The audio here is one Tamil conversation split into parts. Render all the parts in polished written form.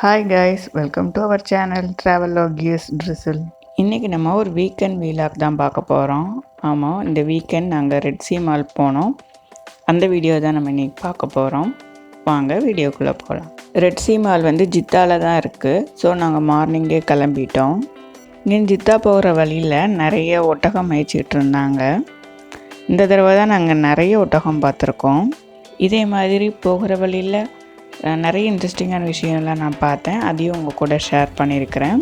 Hi guys, welcome to our channel travelogue'sdrizzle. இன்றைக்கி நம்ம ஒரு வீக்கெண்ட் வீலாக் தான் பார்க்க போகிறோம். ஆமாம், இந்த வீக்கெண்ட் நாங்கள் ரெட் சி மால் போனோம். அந்த வீடியோ தான் நம்ம இன்றைக்கி பார்க்க போகிறோம். வாங்க வீடியோக்குள்ளே போகலாம். ரெட் சி மால் வந்து ஜித்தாவில் தான் இருக்குது. ஸோ நாங்கள் மார்னிங்கே கிளம்பிட்டோம். இங்கே ஜித்தா போகிற வழியில் நிறைய ஒட்டகம் மேய்ச்சிட்டு இருந்தாங்க. இந்த தடவை தான் நாங்கள் நிறைய ஒட்டகம் பார்த்துருக்கோம். இதே மாதிரி போகிற வழியில் நிறைய இன்ட்ரெஸ்டிங்கான விஷயம்லாம் நான் பார்த்தேன். அதையும் உங்கள் கூட ஷேர் பண்ணியிருக்கிறேன்.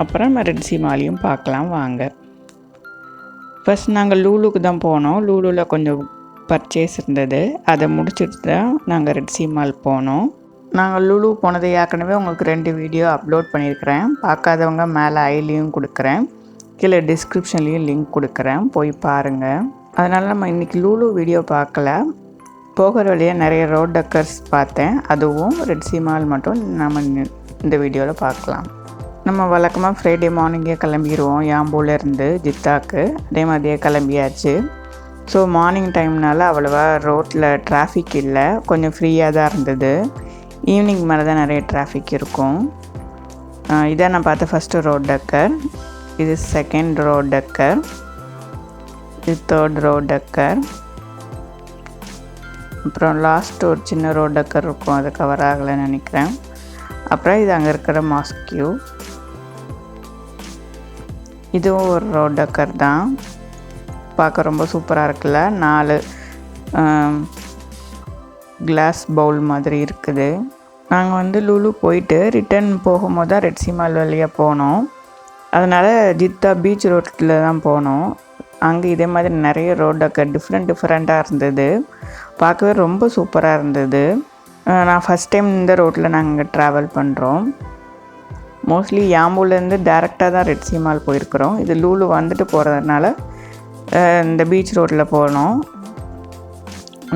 அப்புறம் நம்ம ரெட் சி மாலையும் பார்க்கலாம் வாங்க. ஃபஸ்ட் நாங்கள் லூலுக்கு தான் போனோம். லூலுவில் கொஞ்சம் பர்ச்சேஸ் இருந்தது. அதை முடிச்சுட்டு தான் நாங்கள் ரெட் சி மால் போனோம். நாங்கள் லூலு போனது ஏற்கனவே உங்களுக்கு 2 வீடியோ அப்லோட் பண்ணியிருக்கிறேன். பார்க்காதவங்க மேலே ஐலையும் கொடுக்குறேன், கீழே டிஸ்கிரிப்ஷன்லேயும் லிங்க் கொடுக்குறேன், போய் பாருங்கள். அதனால் நம்ம இன்றைக்கி லூலு வீடியோ பார்க்கல. போகிற வழியாக நிறைய ரோட் டக்கர்ஸ் பார்த்தேன். அதுவும் ரெட் சி மால் மட்டும் நம்ம இந்த வீடியோவில் பார்க்கலாம். நம்ம வழக்கமாக ஃப்ரைடே மார்னிங்கே கிளம்பிடுவோம் யாம்பூலேருந்து ஜித்தாக்கு. அதே மாதிரியே கிளம்பியாச்சு. ஸோ மார்னிங் டைம்னால அவ்வளோவா ரோட்டில் டிராஃபிக் இல்லை, கொஞ்சம் ஃப்ரீயாக தான் இருந்தது. ஈவினிங் மேலே தான் நிறைய டிராஃபிக் இருக்கும். இதான் நான் பார்த்த ஃபஸ்ட்டு ரோட் டக்கர். இது செகண்ட் ரோட் டக்கர். இது தேர்ட் ரோட் டக்கர். அப்புறம் லாஸ்ட் ஒரு சின்ன ரோட் டக்கர் இருக்கும், அது கவர் ஆகலைன்னு நினைக்கிறேன். அப்புறம் இது அங்கே இருக்கிற மாஸ்கியூ. இதுவும் ஒரு ரோட் டக்கர் தான். பார்க்க ரொம்ப சூப்பராக இருக்குல்ல. 4 கிளாஸ் பவுல் மாதிரி இருக்குது. நாங்கள் வந்து லூலு போயிட்டு ரிட்டர்ன் போகும்போது தான் ரெட் சி மால் வழியாக போனோம். அதனால் ஜித்தா பீச் ரோட்டில் தான் போனோம். அங்கே இதே மாதிரி நிறைய ரோட் டக்கர் டிஃப்ரெண்ட்டாக இருந்தது. பார்க்கவே ரொம்ப சூப்பராக இருந்தது. நான் ஃபஸ்ட் டைம் இந்த ரோட்டில் நாங்கள் ட்ராவல் பண்ணுறோம். மோஸ்ட்லி யாம்பூலேருந்து டேரெக்டாக தான் ரெட் சி மால் போயிருக்கிறோம். இது லூலு வந்துட்டு போகிறதுனால இந்த பீச் ரோட்டில் போனோம்.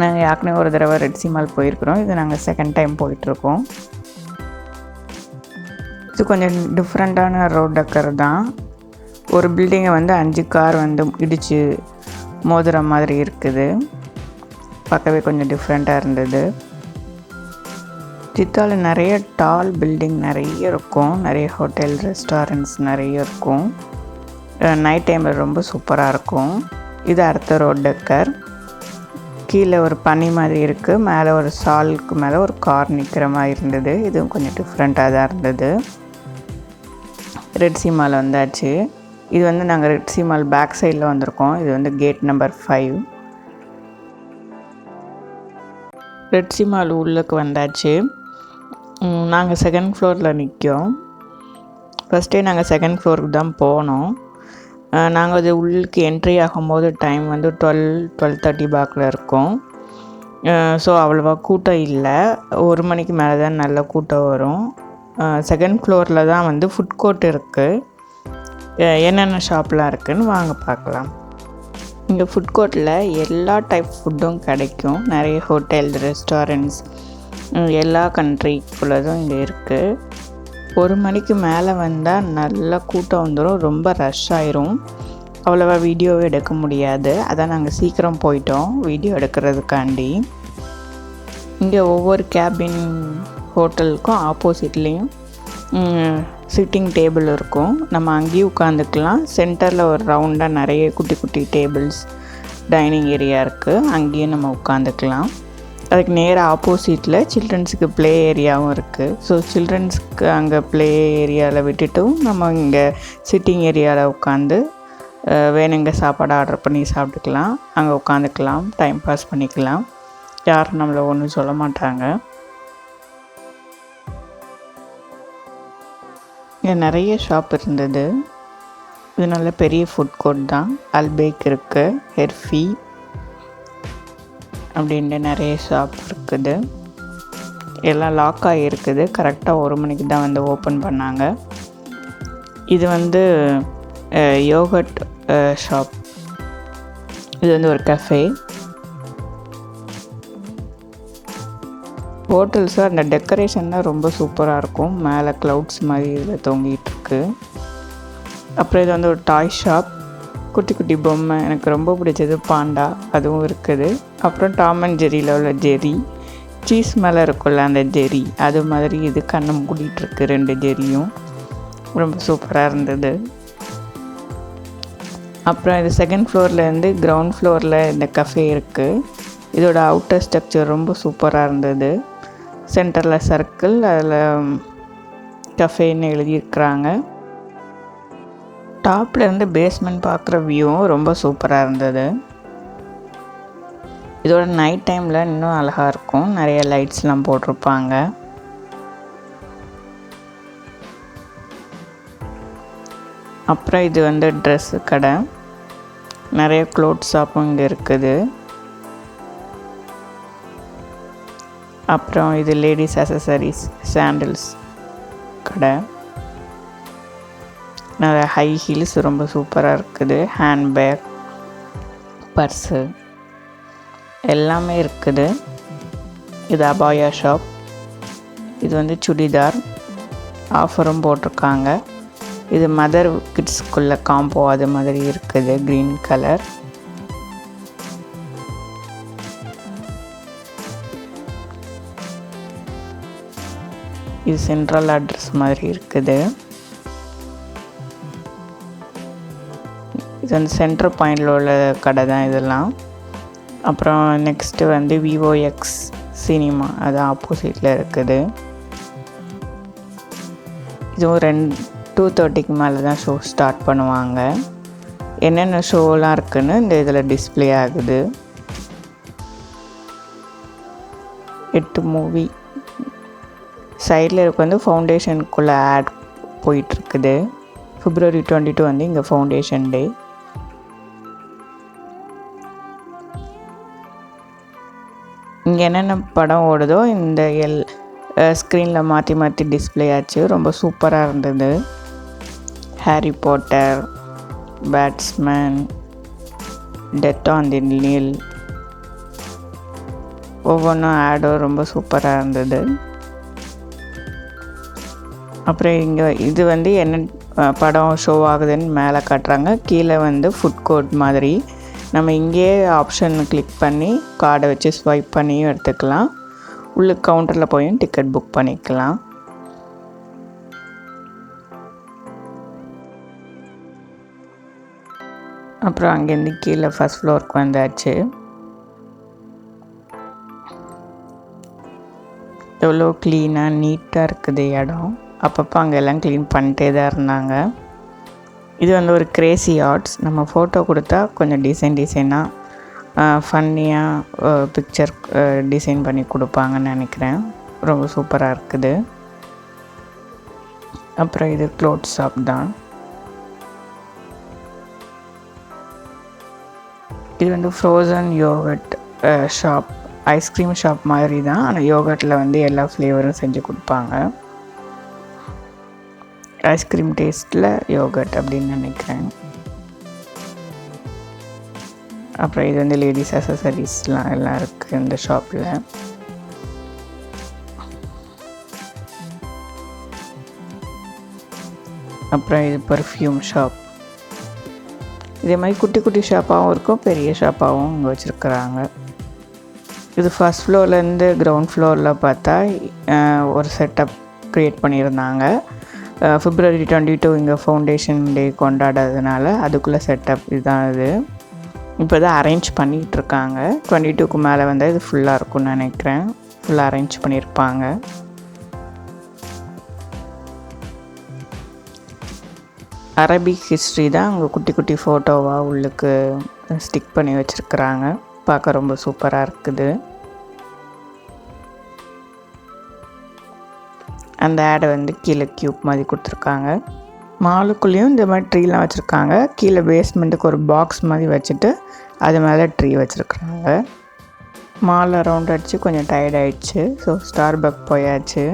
நாங்கள் ஏற்கனவே ஒரு தடவை ரெட் சி மால் போயிருக்கிறோம். இது நாங்கள் செகண்ட் டைம் போயிட்டுருக்கோம். இது கொஞ்சம் டிஃப்ரெண்ட்டான ரோட் டக்கர் தான். ஒரு பில்டிங்கை வந்து 5 கார் வந்து இடித்து மோதுற மாதிரி இருக்குது. பார்க்கவே கொஞ்சம் டிஃப்ரெண்ட்டாக இருந்தது. ஜித்தாவில் நிறைய டால் பில்டிங் நிறைய இருக்கும். நிறைய ஹோட்டல் ரெஸ்டாரண்ட்ஸ் நிறைய இருக்கும். நைட் டைமில் ரொம்ப சூப்பராக இருக்கும். இது அடுத்த ரோட் டக்கர். கீழே ஒரு பனி மாதிரி இருக்குது. மேலே ஒரு சாலுக்கு மேலே ஒரு கார் நிற்கிற மாதிரி இருந்தது. இதுவும் கொஞ்சம் டிஃப்ரெண்ட்டாக தான் இருந்தது. ரெட் சி மால் வந்தாச்சு. இது வந்து நாங்கள் ரெட் சி மால் பேக் சைடில் வந்திருக்கோம். இது வந்து gate number 5. Red Sea Mall உள்ளுக்கு வந்தாச்சு. நாங்கள் செகண்ட் ஃப்ளோரில் நிற்கிறோம். ஃபஸ்ட்டே நாங்கள் செகண்ட் ஃப்ளோருக்கு தான் போனோம். நாங்கள் அது உள்ளுக்கு என்ட்ரி ஆகும்போது டைம் வந்து 12:30 பாக்கில் இருக்கும். ஸோ அவ்வளோவா கூட்டம் இல்லை. 1 மணிக்கு மேலே தான் நல்ல கூட்டம் வரும். செகண்ட் ஃப்ளோரில் தான் வந்து ஃபுட் கோர்ட் இருக்குது. என்னென்ன ஷாப்லாம் இருக்குதுன்னு வாங்க பார்க்கலாம். இங்கே ஃபுட் கோர்ட்டில் எல்லா டைப் ஃபுட்டும் கிடைக்கும். நிறைய ஹோட்டல் ரெஸ்டாரண்ட்ஸ் எல்லா கண்ட்ரிக்குள்ளதும் இங்கே இருக்குது. 1 மணிக்கு மேலே வந்தால் நல்ல கூட்டம் வந்துடும். ரொம்ப ரஷ் ஆயிரும். அவ்வளோவா வீடியோவே எடுக்க முடியாது. அதான் நாங்கள் சீக்கிரம் போயிட்டோம் வீடியோ எடுக்கிறதுக்காண்டி. இங்கே ஒவ்வொரு கேபின் ஹோட்டலுக்கும் ஆப்போசிட்லேயும் சிட்டிங் டேபிள் இருக்கும். நம்ம அங்கேயும் உட்காந்துக்கலாம். சென்டரில் ஒரு ரவுண்டாக நிறைய குட்டி குட்டி டேபிள்ஸ் டைனிங் ஏரியா இருக்குது. அங்கேயும் நம்ம உட்காந்துக்கலாம். அதுக்கு நேராக ஆப்போசிட்டில் சில்ட்ரன்ஸுக்கு ப்ளே ஏரியாவும் இருக்குது. ஸோ சில்ட்ரன்ஸுக்கு அங்கே ப்ளே ஏரியாவில் விட்டுட்டும் நம்ம இங்கே சிட்டிங் ஏரியாவில் உட்காந்து வேணுங்க சாப்பாடு ஆர்டர் பண்ணி சாப்பிட்டுக்கலாம். அங்கே உட்காந்துக்கலாம், டைம் பாஸ் பண்ணிக்கலாம். யாரும் நம்மளை ஒன்றும் சொல்ல மாட்டாங்க. இங்கே நிறைய ஷாப் இருந்தது. இது நல்ல பெரிய ஃபுட் கோர்ட் தான். அல்பேக் இருக்குது, ஹெர்ஃபி அப்படின்ட்டு நிறைய ஷாப் இருக்குது. எல்லாம் லாக் ஆகியிருக்குது. கரெக்டாக 1 மணிக்கு தான் வந்து ஓப்பன் பண்ணாங்க. இது வந்து யோகட் ஷாப். இது வந்து ஒரு கஃபே. ஹோட்டல்ஸு அந்த டெக்கரேஷன் தான் ரொம்ப சூப்பராக இருக்கும். மேலே க்ளவுட்ஸ் மாதிரி இதில் தொங்கிட்டுருக்கு. அப்புறம் இது வந்து ஒரு டாய் ஷாப். குட்டி குட்டி பொம்மை எனக்கு ரொம்ப பிடிச்சது பாண்டா, அதுவும் இருக்குது. அப்புறம் டாம் அண்ட் ஜெரியில் உள்ள ஜெரி சீஸ் மேலே இருக்குல்ல அந்த ஜெரி, அது மாதிரி இது கண்ணை மூடிட்டுருக்கு 2 ஜெரியும். ரொம்ப சூப்பராக இருந்தது. அப்புறம் இது செகண்ட் ஃப்ளோர்லேருந்து கிரவுண்ட் ஃப்ளோரில் இந்த கஃபே இருக்குது. இதோட அவுட்டர் ஸ்ட்ரக்சர் ரொம்ப சூப்பராக இருந்தது. சென்டரில் சர்க்கிள், அதில் கஃபேன்னு எழுதியிருக்கிறாங்க. டாப்லேருந்து பேஸ்மெண்ட் பார்க்குற வியூவும் ரொம்ப சூப்பராக இருந்தது. இதோட நைட் டைமில் இன்னும் அழகாக இருக்கும். நிறைய லைட்ஸ்லாம் போட்டிருப்பாங்க. அப்புறம் இது வந்து ட்ரெஸ்ஸு கடை. நிறைய க்ளோத் ஷாப்பும் இங்கே இருக்குது. அப்புறம் இது லேடிஸ் அசசரிஸ் சாண்டில்ஸ் கடை. நிறைய ஹை ஹீல்ஸ் ரொம்ப சூப்பராக இருக்குது. ஹேண்ட்பேக், பர்ஸு எல்லாமே இருக்குது. இது அபாயா ஷாப். இது வந்து சுடிதார் ஆஃபரும் போட்டிருக்காங்க. இது மதர் கிட்ஸ்க்குள்ள காம்போ அது மாதிரி இருக்குது, க்ரீன் கலர். இது சென்ட்ரல் அட்ரஸ் மாதிரி இருக்குது. இது வந்து சென்ட்ரல் பாயிண்டில் உள்ள கடை தான் இதெல்லாம். அப்புறம் நெக்ஸ்ட்டு வந்து விவோஎக்ஸ் சினிமா, அது ஆப்போசிட்டில் இருக்குது. இதுவும் 2:30க்கு மேலே தான் ஷோ ஸ்டார்ட் பண்ணுவாங்க. என்னென்ன ஷோலாம் இருக்குதுன்னு இந்த இதில் டிஸ்பிளே ஆகுது. 8 மூவி. சைடில் இருக்க வந்து ஃபவுண்டேஷனுக்குள்ளே ஆட் போயிட்டுருக்குது. February 22 வந்து இங்கே ஃபவுண்டேஷன் டே. இங்கே என்னென்ன படம் ஓடுதோ இந்த ஸ்க்ரீனில் மாற்றி மாற்றி டிஸ்பிளே ஆச்சு. ரொம்ப சூப்பராக இருந்தது. Harry Potter, batsman, Death on the Nile, ஒவ்வொன்றும் ஆடும் ரொம்ப சூப்பராக இருந்தது. அப்புறம் இங்கே இது வந்து என்ன படம் ஷோ ஆகுதுன்னு மேலே காட்டுறாங்க. கீழே வந்து ஃபுட் கோர்ட் மாதிரி. நம்ம இங்கேயே ஆப்ஷன் கிளிக் பண்ணி கார்டை வச்சு ஸ்வைப் பண்ணியும் எடுத்துக்கலாம். உள்ள கவுண்டரில் போயும் டிக்கெட் புக் பண்ணிக்கலாம். அப்புறம் அங்கேருந்து கீழே ஃபஸ்ட் ஃப்ளோருக்கு வந்தாச்சு. எவ்வளோ க்ளீனாக நீட்டாக இருக்குது இடம். அப்பப்போ அங்கே எல்லாம் க்ளீன் பண்ணிட்டே தான் இருந்தாங்க. இது வந்து ஒரு கிரேசி ஆர்ட்ஸ். நம்ம ஃபோட்டோ கொடுத்தா கொஞ்சம் டிசைனாக ஃபன்னியாக பிக்சர் டிசைன் பண்ணி கொடுப்பாங்கன்னு நினைக்கிறேன். ரொம்ப சூப்பராக இருக்குது. அப்புறம் இது க்ளோத் ஷாப் தான். இது வந்து frozen yoghurt shop, ice cream shop மாதிரி தான். ஆனால் யோகட்டில் வந்து எல்லா ஃப்ளேவரும் செஞ்சு கொடுப்பாங்க. ஐஸ்கிரீம் டேஸ்ட்டில் யோகட் அப்படின்னு நினைக்கிறேன். அப்புறம் இது வந்து லேடிஸ் அசசரிஸ்லாம் எல்லாம் இருக்குது இந்த ஷாப்பில். அப்புறம் இது பர்ஃப்யூம் ஷாப். இதே மாதிரி குட்டி குட்டி ஷாப்பாகவும் இருக்கும், பெரிய ஷாப்பாகவும் இங்கே வச்சுருக்குறாங்க. இது ஃபஸ்ட் ஃப்ளோர்லேருந்து கிரவுண்ட் ஃப்ளோரில் பார்த்தா ஒரு செட்டப் க்ரியேட் பண்ணியிருந்தாங்க. February 22 இங்கே ஃபவுண்டேஷன் டே கொண்டாடுறதுனால அதுக்குள்ளே செட்டப் இதுதான். இது இப்போ தான் அரேஞ்ச் பண்ணிகிட்ருக்காங்க. 22க்கு மேலே வந்து இது ஃபுல்லாக இருக்கும்னு நினைக்கிறேன். ஃபுல்லாக அரேஞ்ச் பண்ணியிருப்பாங்க. அரபிக் ஹிஸ்ட்ரி தான் அங்கே குட்டி குட்டி ஃபோட்டோவாக உள்ளுக்கு ஸ்டிக் பண்ணி வச்சுருக்குறாங்க. பார்க்க ரொம்ப சூப்பராக இருக்குது. அந்த ஆடை வந்து கீழே க்யூப் மாதிரி கொடுத்துருக்காங்க. மாலுக்குள்ளேயும் இந்த மாதிரி ட்ரீலாம் வச்சுருக்காங்க. கீழே பேஸ்மெண்ட்டுக்கு ஒரு பாக்ஸ் மாதிரி வச்சுட்டு அது மேலே ட்ரீ வச்சுருக்குறாங்க. மால் ரவுண்ட் அடித்து கொஞ்சம் டயர்ட் ஆகிடுச்சு. ஸோ ஸ்டார்பக் போயாச்சு.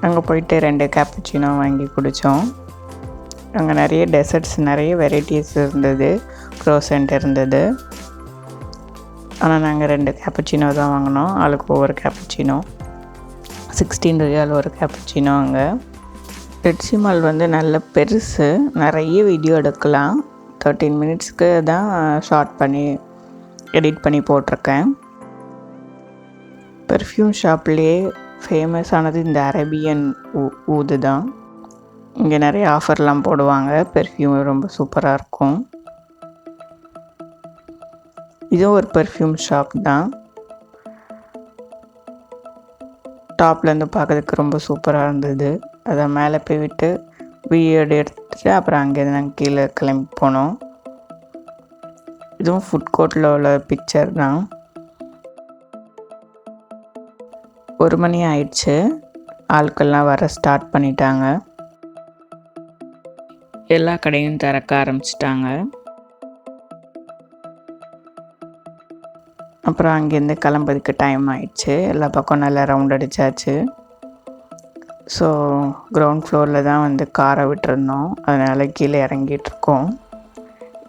அங்கே போயிட்டு 2 கேப்புச்சினோ வாங்கி குடித்தோம். அங்கே நிறைய டெசர்ட்ஸ், நிறைய வெரைட்டிஸ் இருந்தது. க்ரோசன்ட் இருந்தது. ஆனால் நாங்கள் 2 கேப்புச்சினோ தான் வாங்கினோம். ஆளுக்கு ஒவ்வொரு கேப்புச்சினோ. 16 ரியால் ஒரு கேப்புச்சினோ. அங்கே ரெட்சி மால் வந்து நல்ல பெருசு. நிறைய வீடியோ எடுக்கலாம். 13 மினிட்ஸ்க்கு தான் ஷார்ட் பண்ணி எடிட் பண்ணி போட்டிருக்கேன். பெர்ஃப்யூம் ஷாப்லேயே ஃபேமஸானது இந்த அரேபியன் ஊது தான். இங்கே நிறைய ஆஃபர்லாம் போடுவாங்க. பெர்ஃப்யூம் ரொம்ப சூப்பராக இருக்கும். இதுவும் ஒரு பெர்ஃப்யூம் ஷாப் தான். டாப்லேருந்து பார்க்கறதுக்கு ரொம்ப சூப்பராக இருந்தது. அதை மேலே போய் விட்டு வீடியோ எடுத்துகிட்டு அப்புறம் அங்கேருந்து நாங்கள் கீழே கிளம்பி போனோம். இதுவும் ஃபுட் கோர்ட்டில் உள்ள பிக்சர் தான். 1 மணி ஆயிடுச்சு. ஆட்கள்லாம் வர ஸ்டார்ட் பண்ணிட்டாங்க. எல்லா கடையும் திறக்க ஆரம்பிச்சிட்டாங்க. அப்புறம் அங்கேருந்து கிளம்புறதுக்கு டைம் ஆயிடுச்சு. எல்லா பக்கம் நல்லா ரவுண்ட் அடித்தாச்சு. ஸோ கிரவுண்ட் ஃப்ளோரில் தான் வந்து காரை விட்டுருந்தோம். அதனால் கீழே இறங்கிட்டுருக்கோம்.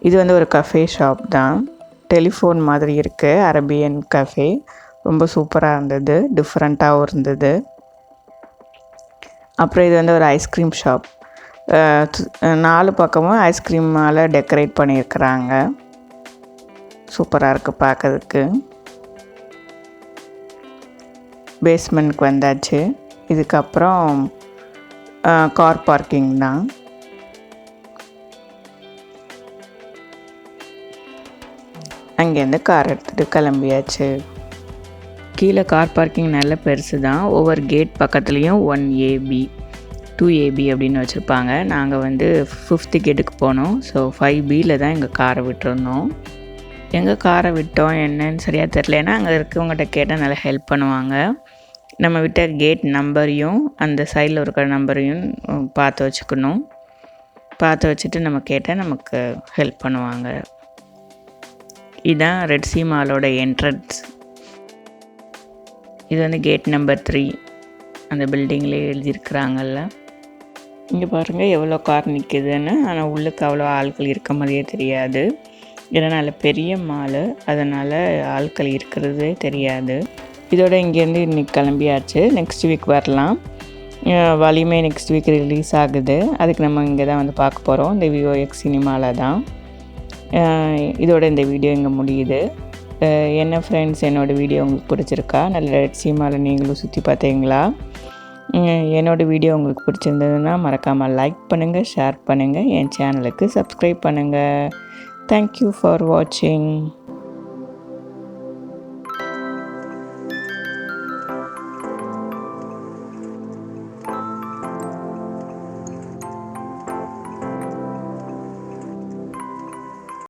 இது வந்து ஒரு கஃபே ஷாப் தான். டெலிஃபோன் மாதிரி இருக்குது. அரேபியன் கஃபே ரொம்ப சூப்பராக இருந்தது. டிஃப்ரெண்ட்டாகவும் இருந்தது. அப்புறம் இது வந்து ஒரு ஐஸ்கிரீம் ஷாப். 4 பக்கமும் ஐஸ்கிரீமால் டெக்கரேட் பண்ணியிருக்கிறாங்க. சூப்பராக இருக்குது பார்க்கறதுக்கு. பேஸ்மெண்ட்க்கு வந்தாச்சு. இதுக்கப்புறம் கார் பார்க்கிங் தான். அங்கேருந்து கார் எடுத்துகிட்டு கிளம்பியாச்சு. கீழே கார் பார்க்கிங் நல்ல பெருசு தான். ஒவ்வொரு கேட் பக்கத்துலேயும் 1AB 2AB அப்படின்னு வச்சுருப்பாங்க. நாங்கள் வந்து 5th கேட்டுக்கு போனோம். ஸோ 5Bயில் தான் எங்கள் காரை விட்டுருந்தோம். எங்கள் காரை விட்டோம் என்னன்னு சரியாக தெரில. ஏன்னா அங்கே இருக்கவங்ககிட்ட கேட்டால் நல்லா ஹெல்ப் பண்ணுவாங்க. நம்ம விட்ட கேட் நம்பரையும் அந்த சைடில் இருக்கிற நம்பரையும் பார்த்து வச்சுக்கணும். பார்த்து வச்சுட்டு நம்ம கேட்டால் நமக்கு ஹெல்ப் பண்ணுவாங்க. இதுதான் ரெட் சி மாலோட என்ட்ரன்ஸ். இது வந்து கேட் நம்பர் 3. அந்த பில்டிங்லேயே எழுதியிருக்கிறாங்கல்ல. இங்கே பாருங்கள் எவ்வளோ கார் நிற்கிதுன்னு. ஆனால் உள்ளுக்கு அவ்வளோ ஆட்கள் இருக்க மாதிரியே தெரியாது. ஏன்னா நல்ல பெரிய மால், அதனால் ஆட்கள் இருக்கிறதே தெரியாது. இதோட இங்கேருந்து இன்றைக்கி கிளம்பியாச்சு. நெக்ஸ்ட் வீக் வரலாம். வலிமை நெக்ஸ்ட் வீக் ரிலீஸ் ஆகுது. அதுக்கு நம்ம இங்கே தான் வந்து பார்க்க போகிறோம். இந்த VOX சினிமாவில் தான். இதோட இந்த வீடியோ இங்கே முடியுது. என்ன ஃப்ரெண்ட்ஸ், என்னோடய வீடியோ உங்களுக்கு பிடிச்சிருக்கா? நல்ல ரெட் சினிமாவில் நீங்களும் சுற்றி பார்த்தீங்களா? என்னோடய வீடியோ உங்களுக்கு பிடிச்சிருந்ததுன்னா மறக்காமல் லைக் பண்ணுங்கள், ஷேர் பண்ணுங்கள், என் சேனலுக்கு சப்ஸ்கிரைப் பண்ணுங்கள். Thank you for watching.